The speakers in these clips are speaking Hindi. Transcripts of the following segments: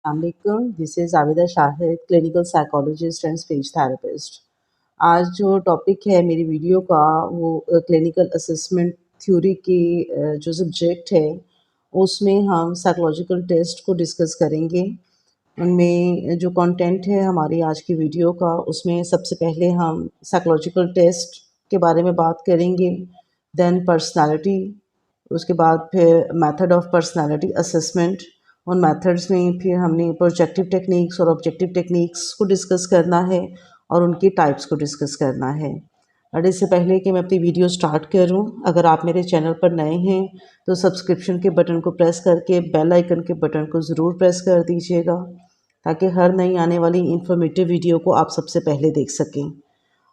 अस्सलामुअलैकुम, this is Abida Shahid, clinical psychologist and speech therapist. आज जो टॉपिक है मेरी वीडियो का वो क्लिनिकल असेसमेंट थ्योरी की जो सब्जेक्ट है उसमें हम साइकोलॉजिकल टेस्ट को डिस्कस करेंगे। उनमें जो कंटेंट है हमारी आज की वीडियो का उसमें सबसे पहले हम साइकोलॉजिकल टेस्ट के बारे में बात करेंगे, देन पर्सनैलिटी, उसके बाद फिर मेथड ऑफ पर्सनैलिटी असेसमेंट। उन मेथड्स में फिर हमने प्रोजेक्टिव टेक्निक्स और ऑब्जेक्टिव टेक्निक्स को डिस्कस करना है और उनकी टाइप्स को डिस्कस करना है। और इससे पहले कि मैं अपनी वीडियो स्टार्ट करूं, अगर आप मेरे चैनल पर नए हैं तो सब्सक्रिप्शन के बटन को प्रेस करके बेल आइकन के बटन को ज़रूर प्रेस कर दीजिएगा ताकि हर नई आने वाली इंफॉर्मेटिव वीडियो को आप सबसे पहले देख सकें।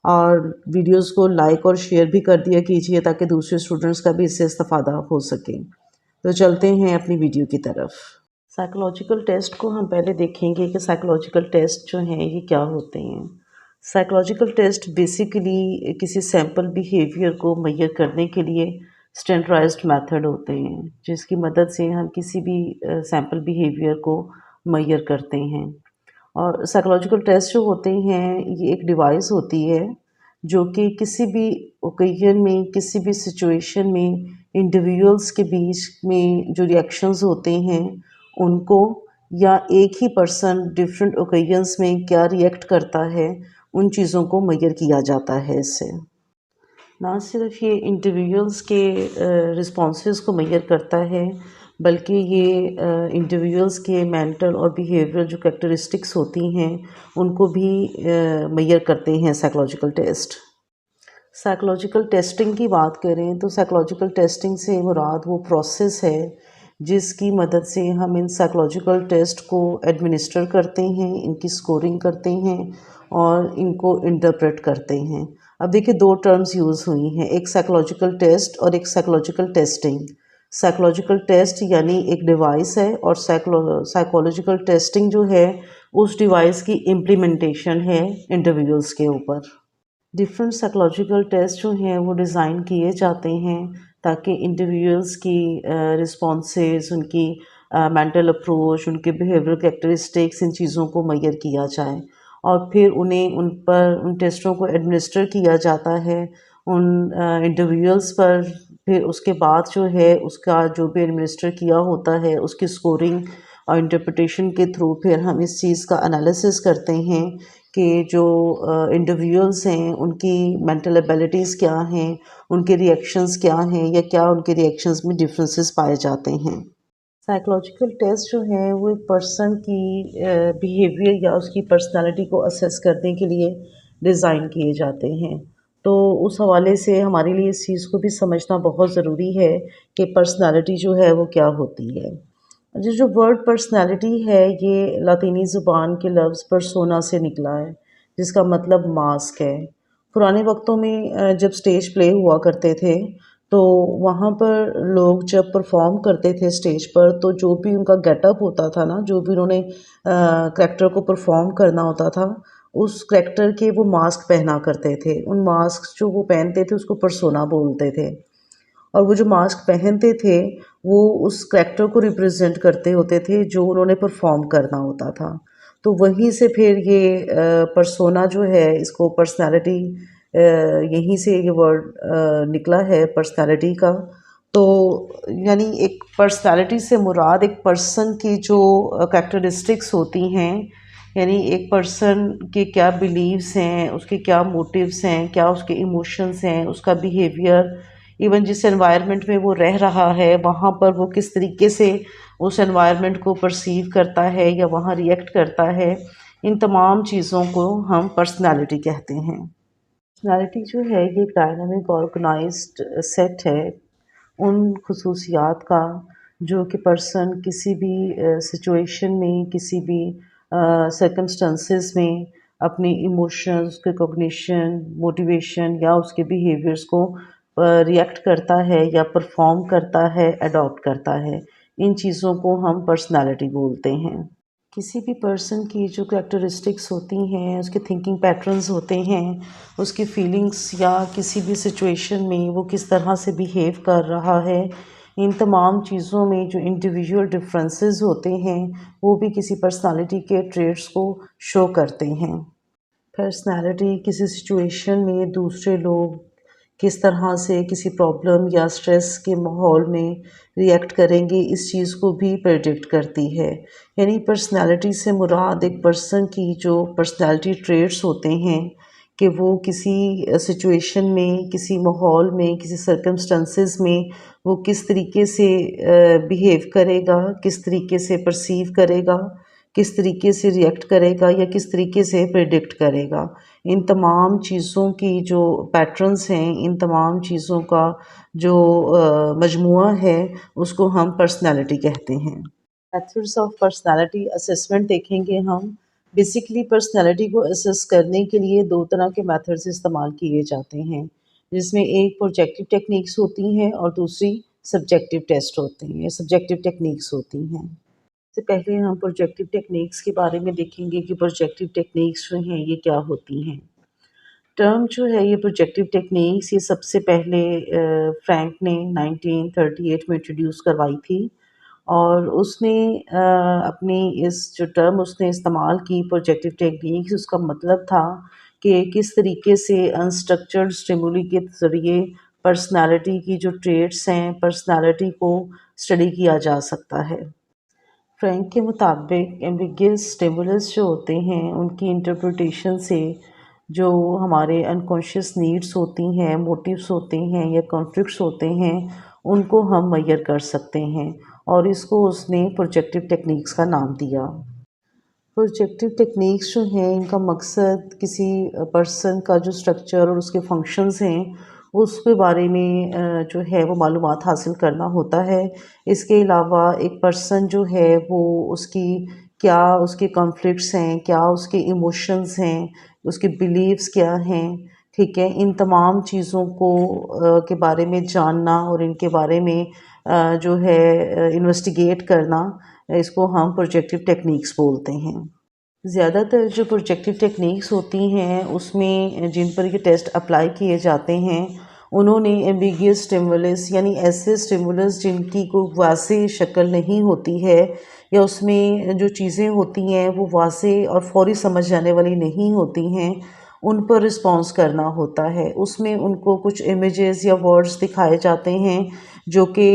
और वीडियोस को लाइक और शेयर भी कर दिया कीजिए ताकि दूसरे स्टूडेंट्स का भी इससे इस्तेफादा हो सके। तो चलते हैं अपनी वीडियो की तरफ। साइकोलॉजिकल टेस्ट को हम पहले देखेंगे कि साइकोलॉजिकल टेस्ट जो हैं ये क्या होते हैं। साइकोलॉजिकल टेस्ट बेसिकली किसी सैम्पल बिहेवियर को मेजर करने के लिए स्टैंडर्डाइज्ड मेथड होते हैं जिसकी मदद से हम किसी भी सैम्पल बिहेवियर को मेजर करते हैं। और साइकोलॉजिकल टेस्ट जो होते हैं ये एक डिवाइस होती है जो कि किसी भी ओकेजन में, किसी भी सिचुएशन में इंडिविजुअल्स के बीच में जो रिएक्शंस होते हैं उनको, या एक ही पर्सन डिफरेंट ओकेजन्स में क्या रिएक्ट करता है उन चीज़ों को मेजर किया जाता है इससे। ना सिर्फ ये इंडिविजुअल्स के रिस्पॉन्सेस को मेजर करता है बल्कि ये इंडिविजुअल्स के मेंटल और बिहेवियरल जो कैरेक्टरिस्टिक्स होती हैं उनको भी मेजर करते हैं साइकोलॉजिकल टेस्ट। साइकोलॉजिकल टेस्टिंग की बात करें तो साइकोलॉजिकल टेस्टिंग से मुराद वो प्रोसेस है जिसकी मदद से हम इन साइकोलॉजिकल टेस्ट को एडमिनिस्टर करते हैं, इनकी स्कोरिंग करते हैं और इनको इंटरप्रेट करते हैं। अब देखिए दो टर्म्स यूज़ हुई हैं, एक साइकोलॉजिकल टेस्ट और एक साइकोलॉजिकल टेस्टिंग। साइकोलॉजिकल टेस्ट यानी एक डिवाइस है और साइकोलॉजिकल टेस्टिंग जो है उस डिवाइस की इम्प्लीमेंटेशन है इंडिविजुअल्स के ऊपर। डिफरेंट साइकोलॉजिकल टेस्ट जो हैं वो डिज़ाइन किए जाते हैं ताकि इंडिविजुअल्स की रिस्पॉन्सेस, उनकी मेंटल अप्रोच, उनके बिहेवियरल कैरेक्टरिस्टिक्स, इन चीज़ों को मेजर किया जाए और फिर उन्हें उन टेस्टों को एडमिनिस्टर किया जाता है उन इंडिविजुअल्स पर। फिर उसके बाद जो है उसका जो भी एडमिनिस्टर किया होता है उसकी स्कोरिंग और इंटरप्रिटेशन के थ्रू फिर हम इस चीज़ का एनालिसिस करते हैं कि जो इंडिविजुअल्स हैं उनकी मेंटल एबिलिटीज़ क्या हैं, उनके रिएक्शंस क्या हैं या क्या उनके रिएक्शंस में डिफरेंसेस पाए जाते हैं। साइकोलॉजिकल टेस्ट जो है वो एक पर्सन की बिहेवियर या उसकी पर्सनालिटी को असेस करने के लिए डिज़ाइन किए जाते हैं। तो उस हवाले से हमारे लिए इस चीज़ को भी समझना बहुत ज़रूरी है कि पर्सनालिटी जो है वो क्या होती है। जो वर्ड पर्सनालिटी है ये लातीनी ज़ुबान के लफ्ज़ पर्सोना से निकला है जिसका मतलब मास्क है। पुराने वक्तों में जब स्टेज प्ले हुआ करते थे तो वहाँ पर लोग जब परफॉर्म करते थे स्टेज पर तो जो भी उनका गेटअप होता था ना, जो भी उन्होंने करैक्टर को परफॉर्म करना होता था उस करैक्टर के वो मास्क पहना करते थे। उन मास्क जो वो पहनते थे उसको पर्सोना बोलते थे और वो जो मास्क पहनते थे वो उस करैक्टर को रिप्रेजेंट करते होते थे जो उन्होंने परफॉर्म करना होता था। तो वहीं से फिर ये पर्सोना जो है इसको पर्सनालिटी, यहीं से ये वर्ड निकला है पर्सनालिटी का। तो यानी एक पर्सनालिटी से मुराद एक पर्सन की जो कैरेक्टरिस्टिक्स होती हैं, यानी एक पर्सन के क्या बिलीव्स हैं, उसके क्या मोटिव्स हैं, क्या उसके इमोशंस हैं, उसका बिहेवियर, इवन जिस एनवायरनमेंट में वो रह रहा है वहाँ पर वो किस तरीके से उस एनवायरनमेंट को परसीव करता है या वहाँ रिएक्ट करता है, इन तमाम चीज़ों को हम पर्सनालिटी कहते हैं। पर्सनालिटी जो है ये एक डायनामिक ऑर्गेनाइज्ड सेट है उन खुसूसियात का जो कि पर्सन किसी भी सिचुएशन में, किसी भी सर्कमस्टेंसेस में अपने इमोशंस, रिकॉग्निशन, मोटिवेशन या उसके बिहेवियर्स को रिएक्ट करता है या परफॉर्म करता है, अडॉप्ट करता है। इन चीज़ों को हम पर्सनालिटी बोलते हैं। किसी भी पर्सन की जो कैरेक्टरिस्टिक्स होती हैं, उसके थिंकिंग पैटर्न्स होते हैं, उसकी फीलिंग्स या किसी भी सिचुएशन में वो किस तरह से बिहेव कर रहा है, इन तमाम चीज़ों में जो इंडिविजुअल डिफरेंसेस होते हैं वो भी किसी पर्सनालिटी के ट्रेड्स को शो करते हैं। पर्सनालिटी किसी सिचुएशन में दूसरे लोग किस तरह से किसी प्रॉब्लम या स्ट्रेस के माहौल में रिएक्ट करेंगे, इस चीज़ को भी प्रेडिक्ट करती है। यानी पर्सनालिटी से मुराद एक पर्सन की जो पर्सनालिटी ट्रेट्स होते हैं कि वो किसी सिचुएशन में, किसी माहौल में, किसी सर्कमस्टेंसेस में वो किस तरीके से बिहेव करेगा, किस तरीके से परसीव करेगा, किस तरीके से रिएक्ट करेगा या किस तरीके से प्रेडिक्ट करेगा। इन तमाम चीज़ों की जो पैटर्न्स हैं, इन तमाम चीज़ों का जो मजमुआ है, उसको हम पर्सनैलिटी कहते हैं। मेथड्स ऑफ पर्सनैलिटी असेसमेंट देखेंगे हम। बेसिकली पर्सनैलिटी को असेस करने के लिए दो तरह के मेथड्स इस्तेमाल किए जाते हैं, जिसमें एक प्रोजेक्टिव टेक्निक्स होती हैं और दूसरी सब्जेक्टिव टेस्ट होते हैं या सब्जेक्टिव टेक्निक्स होती हैं। सबसे पहले हम प्रोजेक्टिव टेक्निक्स के बारे में देखेंगे कि प्रोजेक्टिव टेक्निक्स जो हैं ये क्या होती हैं। टर्म जो है ये प्रोजेक्टिव टेक्निक्स ये सबसे पहले फ्रैंक ने 1938 में इंट्रोड्यूस करवाई थी और उसने अपनी इस जो टर्म उसने इस्तेमाल की प्रोजेक्टिव टेक्निक्स, उसका मतलब था कि किस तरीके से अनस्ट्रक्चर्ड स्टिमुली के ज़रिए पर्सनालिटी की जो ट्रेट्स हैं, पर्सनालिटी को स्टडी किया जा सकता है। फ्रैंक के मुताबिक एम्बिगियस स्टिमुलस जो होते हैं उनकी इंटरप्रिटेशन से जो हमारे अनकॉन्शियस नीड्स होती हैं, मोटिव्स होते हैं या कॉन्फ्लिक्ट्स होते हैं, उनको हम मेजर कर सकते हैं और इसको उसने प्रोजेक्टिव टेक्निक्स का नाम दिया। प्रोजेक्टिव टेक्निक्स जो हैं इनका मकसद किसी पर्सन का जो स्ट्रक्चर और उसके फंक्शंस हैं उसके बारे में जो है वो मालूमात हासिल करना होता है। इसके अलावा एक पर्सन जो है वो उसकी क्या उसके कॉन्फ्लिक्ट्स हैं, क्या उसके इमोशंस हैं, उसके बिलीव्स क्या हैं, ठीक है? इन तमाम चीज़ों को के बारे में जानना और इनके बारे में जो है इन्वेस्टिगेट करना, इसको हम प्रोजेक्टिव टेक्निक्स बोलते हैं। ज़्यादातर जो प्रोजेक्टिव टेक्निक्स होती हैं उसमें जिन पर ये टेस्ट अप्लाई किए जाते हैं उन्होंने एम्बिगियस स्टिमुलस यानी ऐसे स्टिमुलस जिनकी कोई वाज़ेह शक्ल नहीं होती है या उसमें जो चीज़ें होती हैं वो वाज़ेह और फ़ौरी समझ जाने वाली नहीं होती हैं, उन पर रिस्पॉन्स करना होता है। उसमें उनको कुछ इमेजेस या वर्ड्स दिखाए जाते हैं जो कि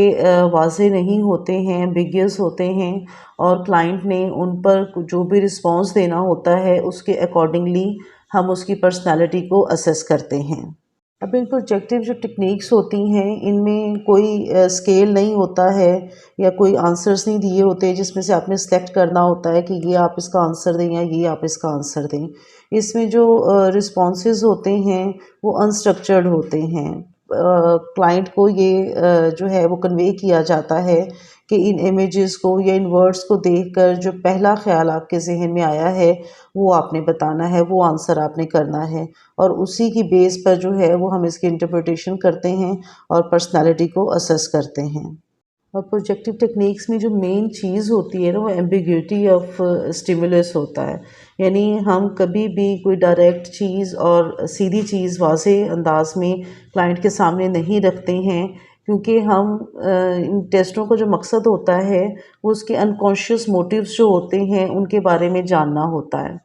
वाज़ेह नहीं होते हैं, एम्बिगियस होते हैं और क्लाइंट ने उन पर जो भी रिस्पॉन्स देना होता है उसके अकॉर्डिंगली हम उसकी पर्सनैलिटी को असेस करते हैं। अब इन प्रोजेक्टिव जो टेक्निक्स होती हैं इनमें कोई स्केल नहीं होता है या कोई आंसर्स नहीं दिए होते जिसमें से आपने सेलेक्ट करना होता है कि ये आप इसका आंसर दें या ये आप इसका आंसर दें। इसमें जो रिस्पॉन्सेज होते हैं वो अनस्ट्रक्चर्ड होते हैं। क्लाइंट को ये जो है वो कन्वे किया जाता है कि इन इमेजेस को या इन वर्ड्स को देखकर जो पहला ख्याल आपके ज़हन में आया है वो आपने बताना है, वो आंसर आपने करना है और उसी की बेस पर जो है वो हम इसकी इंटरप्रिटेशन करते हैं और पर्सनैलिटी को असेस करते हैं। और प्रोजेक्टिव टेक्निक्स में जो मेन चीज़ होती है ना वो एम्बिग्यूटी ऑफ स्टिमुलस होता है। यानी हम कभी भी कोई डायरेक्ट चीज़ और सीधी चीज़ वाज़ेह अंदाज में क्लाइंट के सामने नहीं रखते हैं क्योंकि हम इन टेस्टों का जो मकसद होता है वो उसके अनकॉन्शियस मोटिव्स जो होते हैं उनके बारे में जानना होता है।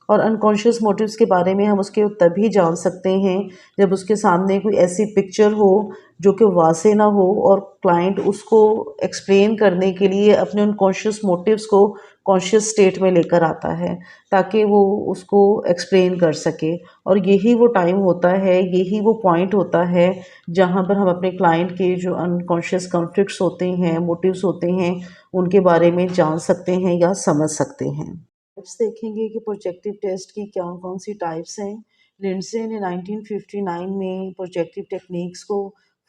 और अनकॉन्शियस मोटिव्स के बारे में हम उसके तभी जान सकते हैं जब उसके सामने कोई ऐसी पिक्चर हो जो कि वाज़ेह ना हो और क्लाइंट उसको एक्सप्लेन करने के लिए अपने अनकॉन्शियस मोटिव्स को कॉन्शियस स्टेट में लेकर आता है ताकि वो उसको एक्सप्लेन कर सके। और यही वो टाइम होता है, यही वो पॉइंट होता है जहाँ पर हम अपने क्लाइंट के जो अनकॉन्शियस कॉन्फ्लिक्ट्स होते हैं, मोटिव्स होते हैं, उनके बारे में जान सकते हैं या समझ सकते हैं। टाइप्स देखेंगे कि प्रोजेक्टिव टेस्ट की क्या कौन सी टाइप्स हैं। लिंडसे ने 1959 में प्रोजेक्टिव टेक्निक्स को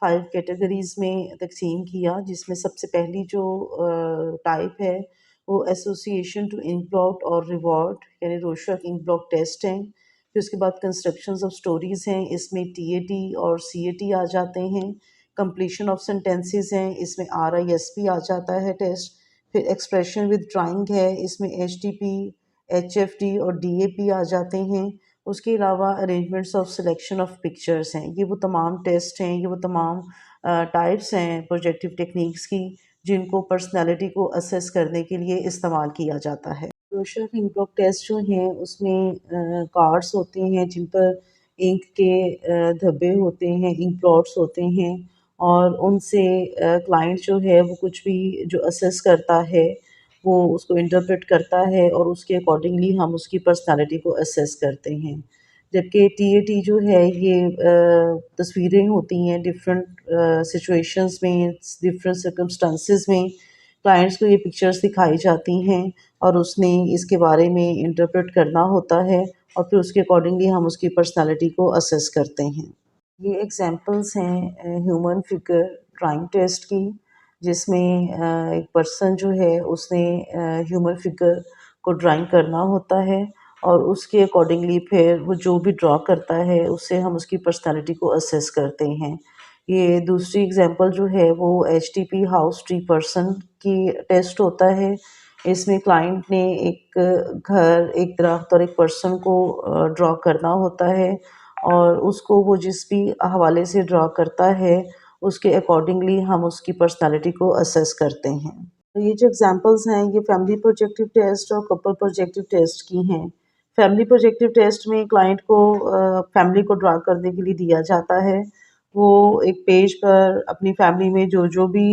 5 कैटेगरीज में तकसीम किया जिसमें सबसे पहली जो टाइप है वो एसोसिएशन टू इंक ब्लॉक और रिवॉर्ड यानी रोशक इंक ब्लॉक टेस्ट है। फिर उसके बाद कंस्ट्रक्शंस ऑफ स्टोरीज हैं, इसमें टीएटी और सीएटी आ जाते हैं। कंप्लीशन ऑफ सेंटेंसेस हैं, इसमें आरआईएसपी आ जाता है टेस्ट। फिर एक्सप्रेशन विद ड्राइंग है, इसमें एचटीपी, एचएफडी और डीएपी आ जाते हैं। उसके अलावा arrangements of selection of pictures हैं। ये वो तमाम टेस्ट हैं, ये वो तमाम टाइप्स हैं प्रोजेक्टिव टेक्निक्स की, जिनको पर्सनालिटी को असेस करने के लिए इस्तेमाल किया जाता है। सोशल इंपॉक्ट टेस्ट जो हैं उसमें कार्ड्स होते हैं जिन पर इंक के धब्बे होते हैं, इंक ब्लॉट्स होते हैं, और उनसे क्लाइंट जो है वो कुछ भी जो असेस करता है वो उसको इंटरप्रेट करता है और उसके अकॉर्डिंगली हम उसकी पर्सनालिटी को असेस करते हैं। जबकि टीएटी जो है ये तस्वीरें होती हैं डिफरेंट सिचुएशंस में, डिफरेंट सर्कमस्टांसेस में क्लाइंट्स को ये पिक्चर्स दिखाई जाती हैं और उसने इसके बारे में इंटरप्रेट करना होता है और फिर उसके अकॉर्डिंगली हम उसकी पर्सनालिटी को असेस करते हैं। ये एग्जांपल्स हैं ह्यूमन फिगर ड्राइंग टेस्ट की, जिसमें एक पर्सन जो है उसने ह्यूमन फिगर को ड्राइंग करना होता है और उसके अकॉर्डिंगली फिर वो जो भी ड्रॉ करता है उससे हम उसकी पर्सनालिटी को असेस करते हैं। ये दूसरी एग्जांपल जो है वो एचटीपी हाउस ट्री पर्सन की टेस्ट होता है। इसमें क्लाइंट ने एक घर, एक दरख्त और एक पर्सन को ड्रॉ करना होता है और उसको वो जिस भी हवाले से ड्रॉ करता है उसके अकॉर्डिंगली हम उसकी पर्सनालिटी को असेस करते हैं। तो ये जो एग्जांपल्स हैं ये फैमिली प्रोजेक्टिव टेस्ट और कपल प्रोजेक्टिव टेस्ट की हैं। फैमिली प्रोजेक्टिव टेस्ट में क्लाइंट को फैमिली को ड्रा करने के लिए दिया जाता है। वो एक पेज पर अपनी फैमिली में जो जो भी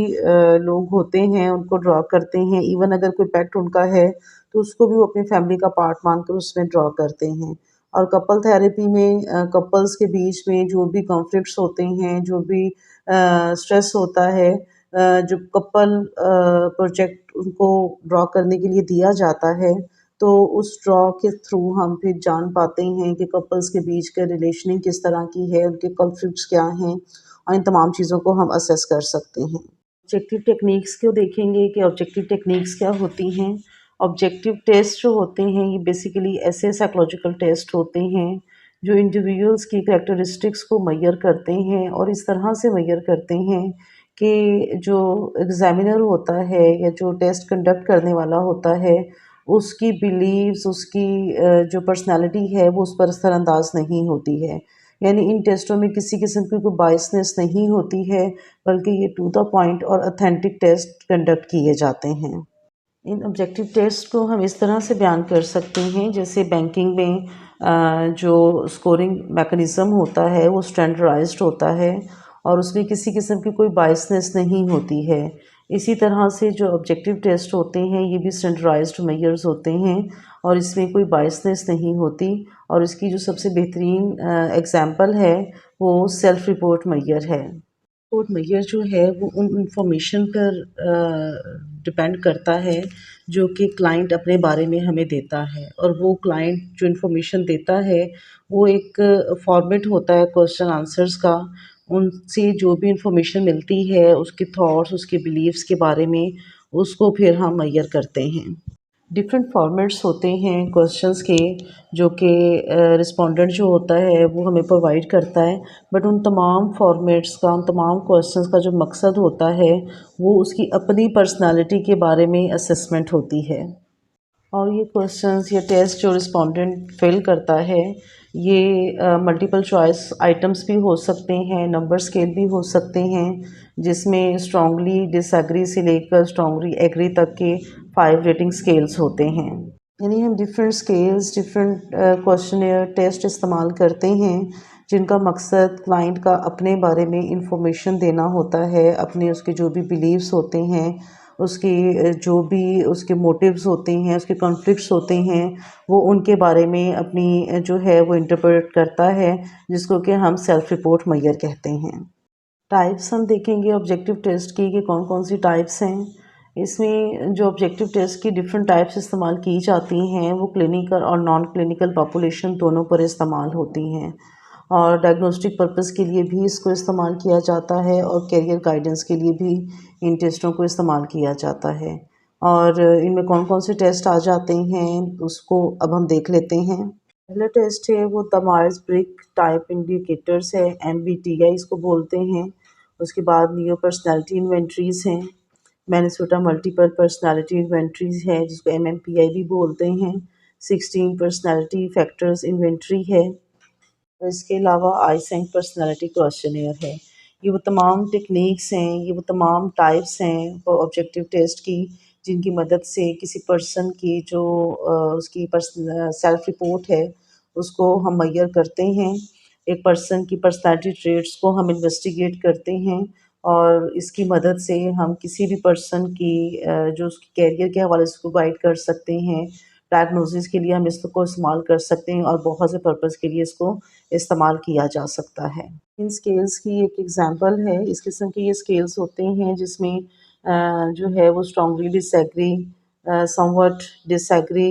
लोग होते हैं उनको ड्रा करते हैं। इवन अगर कोई पेट उनका है तो उसको भी वो अपनी फैमिली का पार्ट मानकर उसमें ड्रा करते हैं। और कपल थेरेपी में कपल्स के बीच में जो भी कॉन्फ्लिक्ट्स होते हैं, जो भी स्ट्रेस होता है, जो कपल प्रोजेक्ट उनको ड्रॉ करने के लिए दिया जाता है, तो उस ड्रॉ के थ्रू हम फिर जान पाते हैं कि कपल्स के बीच का रिलेशनिंग किस तरह की है, उनके कॉन्फ्लिक्ट्स क्या हैं और इन तमाम चीज़ों को हम असेस कर सकते हैं। ऑब्जेक्टिव टेक्निक्स को देखेंगे कि ऑब्जेक्टिव टेक्निक्स क्या होती हैं। ऑब्जेक्टिव टेस्ट जो होते हैं ये बेसिकली ऐसे साइकोलॉजिकल टेस्ट होते हैं जो इंडिविजुअल्स की कैरेक्टरिस्टिक्स को मेजर करते हैं और इस तरह से मेजर करते हैं कि जो एग्जामिनर होता है या जो टेस्ट कंडक्ट करने वाला होता है उसकी बिलीव्स, उसकी जो पर्सनालिटी है वो उस पर असरअंदाज नहीं होती है। यानी इन टेस्टों में किसी किस्म की कोई बायसनेस नहीं होती है, बल्कि ये टू द पॉइंट और ऑथेंटिक टेस्ट कंडक्ट किए जाते हैं। इन ऑब्जेक्टिव टेस्ट को हम इस तरह से बयान कर सकते हैं जैसे बैंकिंग में जो स्कोरिंग मैकेनिज़्म होता है वो स्टैंडर्डाइज्ड होता है और उसमें किसी किस्म की कोई बायसनेस नहीं होती है। इसी तरह से जो ऑब्जेक्टिव टेस्ट होते हैं ये भी स्टैंडर्डाइज्ड मेजर्स होते हैं और इसमें कोई बायसनेस नहीं होती। और इसकी जो सबसे बेहतरीन एग्ज़ाम्पल है वो सेल्फ रिपोर्ट मेजर है। रिपोर्ट मेजर जो है वो उन इंफॉर्मेशन पर डिपेंड करता है जो कि क्लाइंट अपने बारे में हमें देता है, और वो क्लाइंट जो इंफॉर्मेशन देता है वो एक फॉर्मेट होता है क्वेश्चन आंसर्स का। उनसे जो भी इंफॉर्मेशन मिलती है उसके थॉट्स, उसके बिलीव्स के बारे में, उसको फिर हम मेजर करते हैं। डिफरेंट फॉर्मेट्स होते हैं क्वेश्चंस के जो कि रिस्पोंडेंट जो होता है वो हमें प्रोवाइड करता है, बट उन तमाम फॉर्मेट्स का, उन तमाम क्वेश्चंस का जो मकसद होता है वो उसकी अपनी पर्सनालिटी के बारे में असेसमेंट होती है। और ये क्वेश्चंस या टेस्ट जो रिस्पोंडेंट फिल करता है ये मल्टीपल चॉइस आइटम्स भी हो सकते हैं, नंबर स्केल भी हो सकते हैं, जिसमें स्ट्रांगली डिसएग्री से लेकर स्ट्रांगली एग्री तक के 5 रेटिंग स्केल्स होते हैं। यानी हम different scales, different questionnaire test इस्तेमाल करते हैं जिनका मकसद क्लाइंट का अपने बारे में इंफॉर्मेशन देना होता है, अपने उसके जो भी बिलीव्स होते हैं, उसकी जो भी उसके मोटिव्स होते हैं, उसके कॉन्फ्लिक्ट्स होते हैं, वो उनके बारे में अपनी जो है वो इंटरप्रेट करता है, जिसको कि हम सेल्फ रिपोर्ट मेजर कहते हैं। टाइप्स हम देखेंगे ऑब्जेक्टिव टेस्ट की कि कौन कौन सी टाइप्स हैं। इसमें जो ऑब्जेक्टिव टेस्ट की डिफरेंट टाइप्स इस्तेमाल की जाती हैं वो क्लिनिकल और नॉन क्लिनिकल पॉपुलेशन दोनों पर इस्तेमाल होती हैं, और डायग्नोस्टिक पर्पस के लिए भी इसको इस्तेमाल किया जाता है और कैरियर गाइडेंस के लिए भी इन टेस्टों को इस्तेमाल किया जाता है। और इनमें कौन कौन से टेस्ट आ जाते हैं उसको अब हम देख लेते हैं। पहला टेस्ट है वो द मायर्स ब्रिग टाइप इंडिकेटर्स है, MBTI इसको बोलते हैं। उसके बाद नियो पर्सनैलिटी इन्वेंट्रीज हैं, मैनेसोटा मल्टीपल पर्सनैलिटी इन्वेंट्रीज है जिसको MMPI भी बोलते हैं। 16 पर्सनैलिटी फैक्टर्स इन्वेंट्री है। और इसके अलावा आइसेंक पर्सनैलिटी क्वेश्चनेयर है। ये वो तमाम टेक्निक्स हैं, ये वो तमाम टाइप्स हैं ऑब्जेक्टिव टेस्ट की, जिनकी मदद से किसी पर्सन की जो उसकी सेल्फ रिपोर्ट है, उसको हम मेजर करते हैं। एक पर्सन की पर्सनैलिटी ट्रेट्स को हम इन्वेस्टिगेट करते हैं और इसकी मदद से हम किसी भी पर्सन की जो उसकी करियर के हवाले से उसको गाइड कर सकते हैं। डायग्नोसिस के लिए हम इसको इस्तेमाल कर सकते हैं और बहुत से पर्पज़ के लिए इसको इस्तेमाल किया जा सकता है। इन स्केल्स की एक एग्ज़ाम्पल है, इस किस्म के ये स्केल्स होते हैं जिसमें जो है वो strongly disagree, somewhat disagree,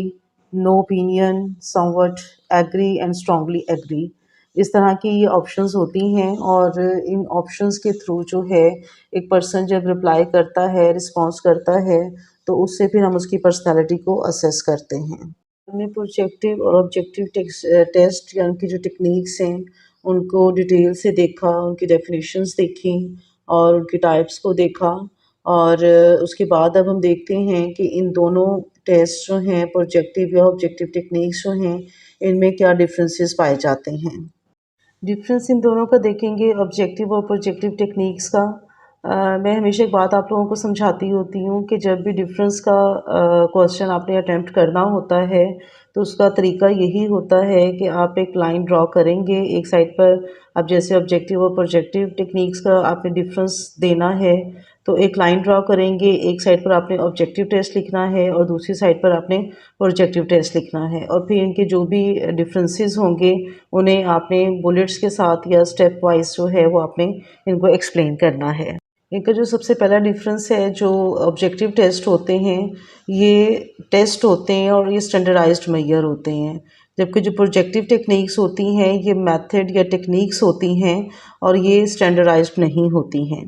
no opinion, somewhat agree and strongly agree. इस तरह की ये ऑप्शंस होती हैं और इन ऑप्शंस के थ्रू जो है एक पर्सन जब रिप्लाई करता है, रिस्पॉन्स करता है, तो उससे फिर हम उसकी पर्सनैलिटी को असेस करते हैं। हमने प्रोजेक्टिव और ऑब्जेक्टिव टेस्ट या उनकी जो टेक्निक्स हैं, उनको डिटेल से देखा, उनकी डेफिनेशंस देखी और उनकी टाइप्स को देखा और उसके बाद अब हम देखते हैं कि इन दोनों टेस्ट जो हैं, प्रोजेक्टिव या ऑब्जेक्टिव टेक्निक्स जो हैं, इनमें क्या डिफरेंसेस पाए जाते हैं। डिफरेंस इन दोनों का देखेंगे ऑब्जेक्टिव और प्रोजेक्टिव टेक्निक्स का। मैं हमेशा एक बात आप लोगों को समझाती होती हूँ कि जब भी डिफरेंस का क्वेश्चन आपने अटेम्प्ट करना होता है, तो उसका तरीका यही होता है कि आप एक लाइन ड्रॉ करेंगे एक साइड पर। अब जैसे ऑब्जेक्टिव और प्रोजेक्टिव टेक्निक्स का आपने डिफरेंस देना है, तो एक लाइन ड्रॉ करेंगे, एक साइड पर आपने ऑब्जेक्टिव टेस्ट लिखना है और दूसरी साइड पर आपने प्रोजेक्टिव टेस्ट लिखना है और फिर इनके जो भी डिफरेंसेस होंगे, उन्हें आपने बुलेट्स के साथ या स्टेप वाइज जो है वो आपने इनको एक्सप्लेन करना है। इनका जो सबसे पहला डिफरेंस है, जो ऑब्जेक्टिव टेस्ट होते हैं, ये टेस्ट होते हैं और ये स्टैंडर्डाइज्ड मेजर होते हैं, जबकि जो प्रोजेक्टिव टेक्निक्स होती हैं, ये मेथड या टेक्निक्स होती हैं और ये स्टैंडर्डाइज्ड नहीं होती हैं।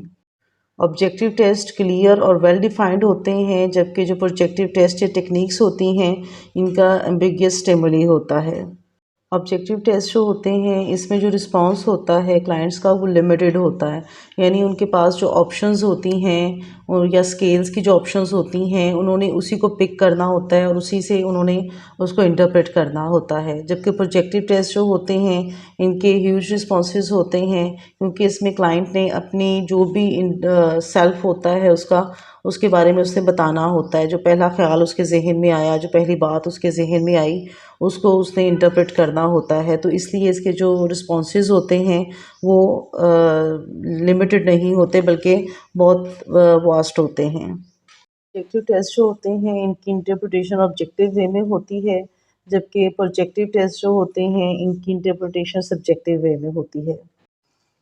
ऑब्जेक्टिव टेस्ट क्लियर और वेल डिफाइंड होते हैं, जबकि जो प्रोजेक्टिव टेस्ट या टेक्निक्स होती हैं, इनका एम्बिगियस स्टिमुली होता है। ऑब्जेक्टिव टेस्ट जो होते हैं, इसमें जो रिस्पॉन्स होता है क्लाइंट्स का, वो लिमिटेड होता है। यानी उनके पास जो ऑप्शंस होती हैं और या स्केल्स की जो ऑप्शंस होती हैं, उन्होंने उसी को पिक करना होता है और उसी से उन्होंने उसको इंटरप्रेट करना होता है। जबकि प्रोजेक्टिव टेस्ट जो होते हैं, इनके ह्यूज रिस्पॉन्सेज होते हैं, क्योंकि इसमें क्लाइंट ने अपनी जो भी सेल्फ होता है उसके बारे में उसने बताना होता है। जो पहला ख्याल उसके ज़हन में आया, जो पहली बात उसके ज़हन में आई, उसको उसने इंटरप्रेट करना होता है। तो इसलिए इसके जो रिस्पॉन्सेज होते हैं, वो लिमिटेड नहीं होते, बल्कि बहुत वास्ट होते हैं। ऑब्जेक्टिव टेस्ट जो होते हैं, इनकी इंटरप्रिटेशन ऑब्जेक्टिव वे में होती है, जबकि प्रोजेक्टिव टेस्ट जो होते हैं, इनकी इंटरप्रिटेशन सब्जेक्टिव वे में होती है।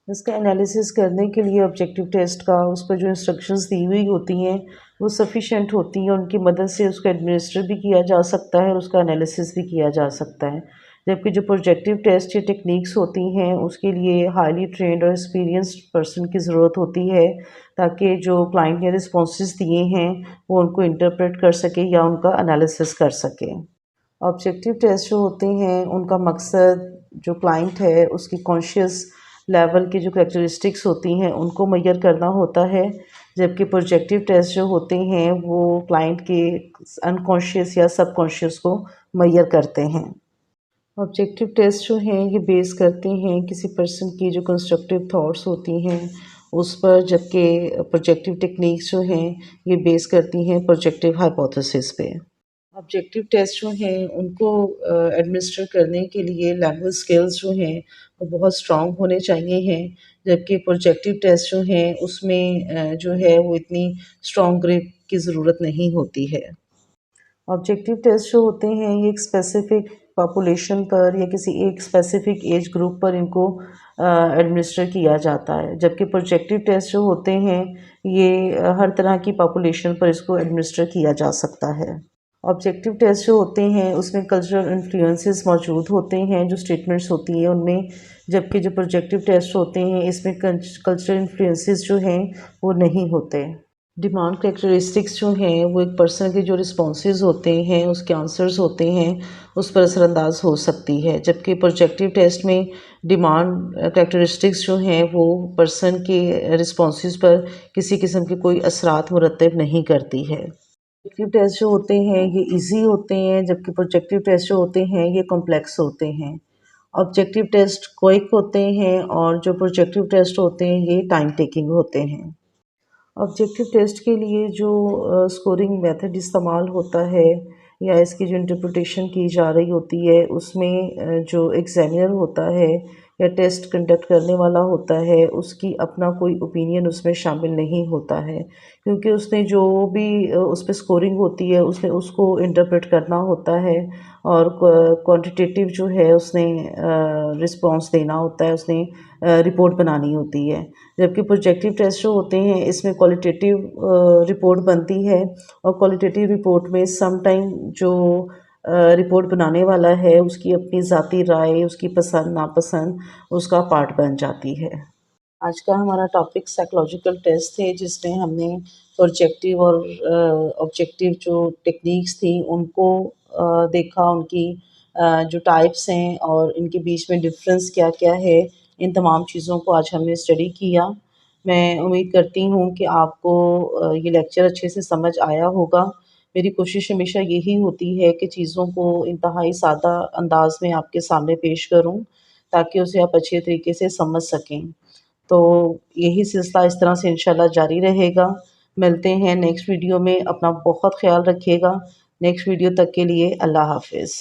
इसका एनालिसिस करने के लिए ऑब्जेक्टिव टेस्ट का उस पर जो इंस्ट्रक्शंस दी हुई होती हैं, वो सफिशेंट होती हैं, उनकी मदद से उसको एडमिनिस्टर भी किया जा सकता है और उसका एनालिसिस भी किया जा सकता है। जबकि जो प्रोजेक्टिव टेस्ट या टेक्निक्स होती हैं, उसके लिए हाईली ट्रेंड और एक्सपीरियंस्ड पर्सन की ज़रूरत होती है, ताकि जो क्लाइंट ने रिस्पॉन्सेज दिए हैं, वो उनको इंटरप्रेट कर सके या उनका एनालिसिस कर सके। ऑब्जेक्टिव टेस्ट जो होते हैं, उनका मकसद जो क्लाइंट है उसकी कॉन्शियस लेवल की जो करैक्टरिस्टिक्स होती हैं, उनको मेजर करना होता है, जबकि प्रोजेक्टिव टेस्ट जो होते हैं, वो क्लाइंट के अनकॉन्शियस या सबकॉन्शियस को मेजर करते हैं। ऑब्जेक्टिव टेस्ट जो हैं, ये बेस करते हैं किसी पर्सन की जो कंस्ट्रक्टिव थॉट्स होती हैं उस पर, जबकि प्रोजेक्टिव टेक्निक्स जो हैं, ये बेस करती हैं प्रोजेक्टिव हाइपोथेसिस पे। ऑब्जेक्टिव टेस्ट जो हैं, उनको एडमिनिस्टर करने के लिए लैंग्वेज स्किल्स जो हैं, वो बहुत स्ट्रॉन्ग होने चाहिए हैं, जबकि प्रोजेक्टिव टेस्ट जो हैं, उसमें जो है वो इतनी स्ट्रॉन्ग ग्रिप की ज़रूरत नहीं होती है। ऑब्जेक्टिव टेस्ट जो होते हैं, ये एक स्पेसिफिक पॉपुलेशन पर या किसी एक स्पेसिफिक एज ग्रुप पर इनको एडमिनिस्टर किया जाता है, जबकि प्रोजेक्टिव टेस्ट जो होते हैं, ये हर तरह की पॉपुलेशन पर इसको एडमिनिस्टर किया जा सकता है। ऑब्जेक्टिव टेस्ट जो होते हैं, उसमें कल्चरल इन्फ्लुएंसेस मौजूद होते हैं, जो स्टेटमेंट्स होती हैं उनमें, जबकि जो प्रोजेक्टिव टेस्ट होते हैं, इसमें कल्चरल इन्फ्लुएंसेस जो हैं, वो नहीं होते। डिमांड कैरेक्टरिस्टिक्स जो हैं, वो एक पर्सन के जो रिस्पॉन्सेज होते हैं, उसके आंसर्स होते हैं, उस पर असरअंदाज हो सकती है, जबकि प्रोजेक्टिव टेस्ट में डिमांड कैरेक्टरिस्टिक्स जो हैं, वो पर्सन के रिस्पॉन्सेज पर किसी किस्म के कोई असरात मुरतब नहीं करती है। ऑब्जेक्टिव टेस्ट जो होते हैं, ये इजी होते हैं, जबकि प्रोजेक्टिव टेस्ट जो होते हैं, ये कॉम्प्लेक्स होते हैं। ऑब्जेक्टिव टेस्ट क्विक होते हैं और जो प्रोजेक्टिव टेस्ट होते हैं ये टाइम टेकिंग होते हैं। ऑब्जेक्टिव टेस्ट के लिए जो स्कोरिंग मेथड इस्तेमाल होता है या इसकी जो इंटरप्रिटेशन की जा रही होती है उसमें जो एग्ज़ामिनर होता है या टेस्ट कंडक्ट करने वाला होता है उसकी अपना कोई ओपिनियन उसमें शामिल नहीं होता है, क्योंकि उसने जो भी उस पे स्कोरिंग होती है उसने उसको इंटरप्रेट करना होता है और क्वांटिटेटिव जो है उसने रिस्पांस देना होता है, उसने रिपोर्ट बनानी होती है। जबकि प्रोजेक्टिव टेस्ट जो होते हैं इसमें क्वालिटेटिव रिपोर्ट बनती है और क्वालिटेटिव रिपोर्ट में सम टाइम जो रिपोर्ट बनाने वाला है उसकी अपनी ज़ाती राय, उसकी पसंद नापसंद उसका पार्ट बन जाती है। आज का हमारा टॉपिक साइकोलॉजिकल टेस्ट थे जिसमें हमने प्रोजेक्टिव और ऑब्जेक्टिव जो टेक्निक्स थी उनको देखा, उनकी जो टाइप्स हैं और इनके बीच में डिफरेंस क्या-क्या है, इन तमाम चीज़ों को आज हमने स्टडी किया। मैं उम्मीद करती हूँ कि आपको ये लेक्चर अच्छे से समझ आया होगा। मेरी कोशिश हमेशा यही होती है कि चीज़ों को इंतहाई सादा अंदाज़ में आपके सामने पेश करूँ, ताकि उसे आप अच्छे तरीके से समझ सकें। तो यही सिलसिला इस तरह से इंशाल्लाह जारी रहेगा। मिलते हैं नेक्स्ट वीडियो में, अपना बहुत ख़्याल रखिएगा। नेक्स्ट वीडियो तक के लिए अल्लाह हाफ़िज़।